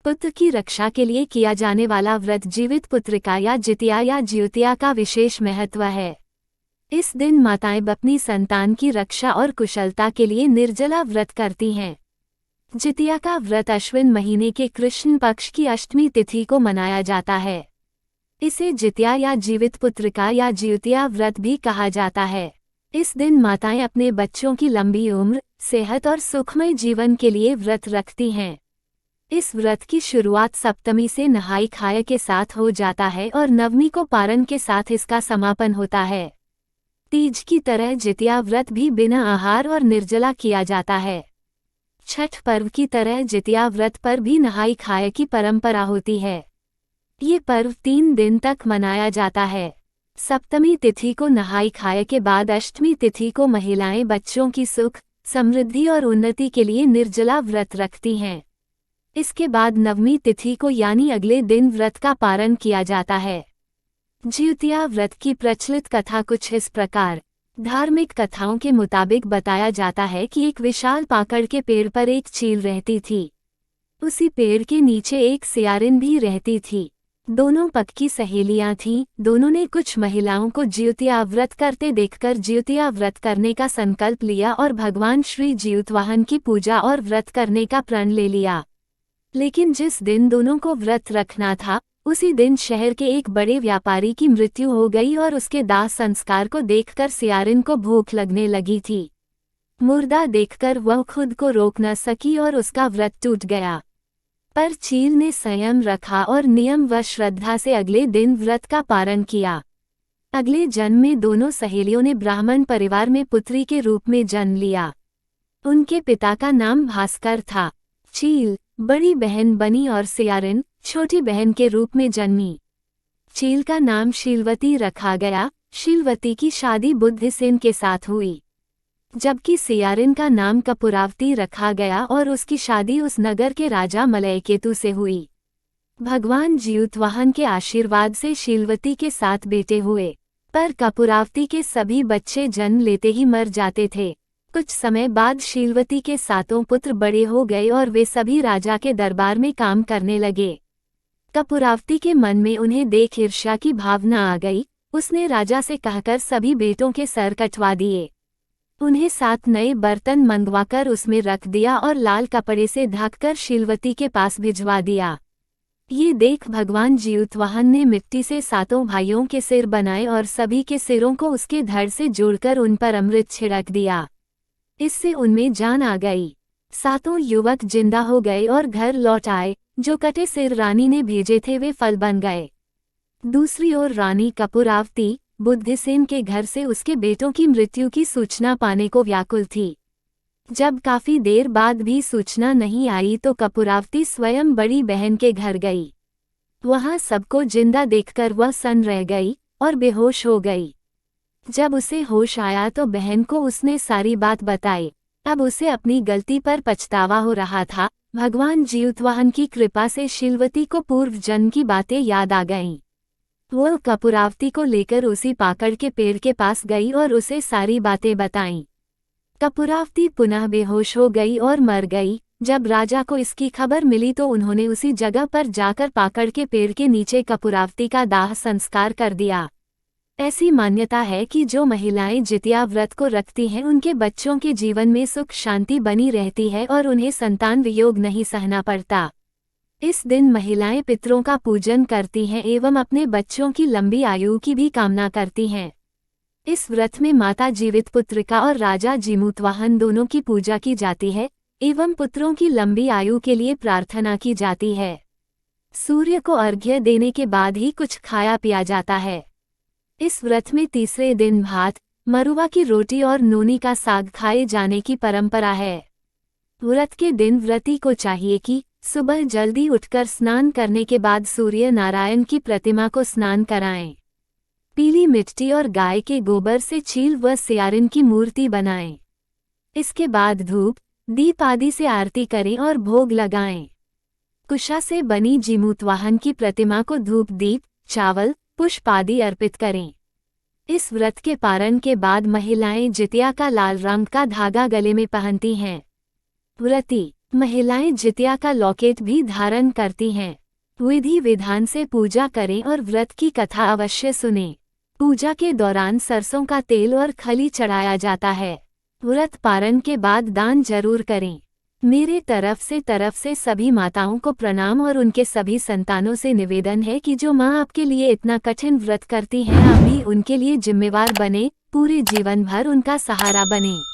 पुत्र की रक्षा के लिए किया जाने वाला व्रत जीवित पुत्रिका या जितिया या ज्योतिया का विशेष महत्व है। इस दिन माताएं अपनी संतान की रक्षा और कुशलता के लिए निर्जला व्रत करती हैं। जितिया का व्रत अश्विन महीने के कृष्ण पक्ष की अष्टमी तिथि को मनाया जाता है। इसे जितिया या जीवित पुत्रिका या ज्योतिया व्रत भी कहा जाता है। इस दिन माताएं अपने बच्चों की लंबी उम्र, सेहत और सुखमय जीवन के लिए व्रत रखती हैं। इस व्रत की शुरुआत सप्तमी से नहाई खाए के साथ हो जाता है और नवमी को पारण के साथ इसका समापन होता है। तीज की तरह जितिया व्रत भी बिना आहार और निर्जला किया जाता है। छठ पर्व की तरह जितिया व्रत पर भी नहाई खाए की परंपरा होती है। ये पर्व 3 दिन तक मनाया जाता है। सप्तमी तिथि को नहाई खाए के बाद अष्टमी तिथि को महिलाएं बच्चों की सुख, समृद्धि और उन्नति के लिए निर्जला व्रत रखती हैं। इसके बाद नवमी तिथि को यानी अगले दिन व्रत का पारण किया जाता है। ज्योतिया व्रत की प्रचलित कथा कुछ इस प्रकार। धार्मिक कथाओं के मुताबिक बताया जाता है कि एक विशाल पाकड़ के पेड़ पर एक चील रहती थी। उसी पेड़ के नीचे एक सियारिन भी रहती थी। दोनों पक्की सहेलियां थीं। दोनों ने कुछ महिलाओं को ज्योतिया व्रत करते देखकर ज्योतिया व्रत करने का संकल्प लिया और भगवान श्री ज्योतवाहन की पूजा और व्रत करने का प्रण ले लिया। लेकिन जिस दिन दोनों को व्रत रखना था, उसी दिन शहर के एक बड़े व्यापारी की मृत्यु हो गई और उसके दाह संस्कार को देखकर सियारिन को भूख लगने लगी थी। मुर्दा देखकर वह खुद को रोक न सकी और उसका व्रत टूट गया। पर चील ने संयम रखा और नियम व श्रद्धा से अगले दिन व्रत का पारण किया। अगले जन्म में दोनों सहेलियों ने ब्राह्मण परिवार में पुत्री के रूप में जन्म लिया। उनके पिता का नाम भास्कर था। चील बड़ी बहन बनी और सियारिन छोटी बहन के रूप में जन्मी। चील का नाम शीलवती रखा गया। शीलवती की शादी बुद्धसेन के साथ हुई, जबकि सियारिन का नाम कपूरावती रखा गया और उसकी शादी उस नगर के राजा मलयकेतु से हुई। भगवान ज्योतवाहन के आशीर्वाद से शीलवती के 7 बेटे हुए, पर कपूरावती के सभी बच्चे जन्म लेते ही मर जाते थे। कुछ समय बाद शीलवती के 7 पुत्र बड़े हो गए और वे सभी राजा के दरबार में काम करने लगे। कपूरावती के मन में उन्हें देख ईर्ष्या की भावना आ गई। उसने राजा से कहकर सभी बेटों के सर कटवा दिए। उन्हें 7 नए बर्तन मंगवाकर उसमें रख दिया और लाल कपड़े से ढककर शीलवती के पास भिजवा दिया। ये देख भगवान ज्योतवाहन ने मिट्टी से 7 भाइयों के सिर बनाए और सभी के सिरों को उसके धड़ से जोड़कर उन पर अमृत छिड़क दिया। इससे उनमें जान आ गई। 7 युवक जिंदा हो गए और घर लौट आए। जो कटे सिर रानी ने भेजे थे वे फल बन गए। दूसरी ओर रानी कपूरावती बुद्धसेन के घर से उसके बेटों की मृत्यु की सूचना पाने को व्याकुल थी। जब काफी देर बाद भी सूचना नहीं आई तो कपूरावती स्वयं बड़ी बहन के घर गई। वहां सबको जिंदा देखकर वह सन्न रह गई और बेहोश हो गई। जब उसे होश आया तो बहन को उसने सारी बात बताई। अब उसे अपनी गलती पर पछतावा हो रहा था। भगवान ज्योतवाहन की कृपा से शीलवती को पूर्व जन्म की बातें याद आ गईं। वह कपूरावती को लेकर उसी पाकड़ के पेड़ के पास गई और उसे सारी बातें बताईं। कपूरावती पुनः बेहोश हो गई और मर गई। जब राजा को इसकी खबर मिली तो उन्होंने उसी जगह पर जाकर पाकड़ के पेड़ के नीचे कपूरावती का दाह संस्कार कर दिया। ऐसी मान्यता है कि जो महिलाएं जितिया व्रत को रखती हैं उनके बच्चों के जीवन में सुख शांति बनी रहती है और उन्हें संतान वियोग नहीं सहना पड़ता। इस दिन महिलाएं पितरों का पूजन करती हैं एवं अपने बच्चों की लंबी आयु की भी कामना करती हैं। इस व्रत में माता जीवित पुत्रिका और राजा जीमूतवाहन दोनों की पूजा की जाती है एवं पुत्रों की लंबी आयु के लिए प्रार्थना की जाती है। सूर्य को अर्घ्य देने के बाद ही कुछ खाया पिया जाता है। इस व्रत में तीसरे दिन भात, मरुआ की रोटी और नोनी का साग खाए जाने की परंपरा है। व्रत के दिन व्रती को चाहिए कि सुबह जल्दी उठकर स्नान करने के बाद सूर्य नारायण की प्रतिमा को स्नान कराएं। पीली मिट्टी और गाय के गोबर से चील व सियारिन की मूर्ति बनाएं। इसके बाद धूप, दीप आदि से आरती करें और भोग लगाएं। कुशा से बनी जीमूतवाहन की प्रतिमा को धूप दीप, चावल, पुष्प आदि अर्पित करें। इस व्रत के पारण के बाद महिलाएं जितिया का लाल रंग का धागा गले में पहनती हैं। व्रती महिलाएं जितिया का लॉकेट भी धारण करती हैं। विधि विधान से पूजा करें और व्रत की कथा अवश्य सुनें। पूजा के दौरान सरसों का तेल और खली चढ़ाया जाता है। व्रत पारण के बाद दान जरूर करें। मेरे तरफ से सभी माताओं को प्रणाम और उनके सभी संतानों से निवेदन है कि जो माँ आपके लिए इतना कठिन व्रत करती हैं, आप भी उनके लिए जिम्मेवार बने, पूरे जीवन भर उनका सहारा बने।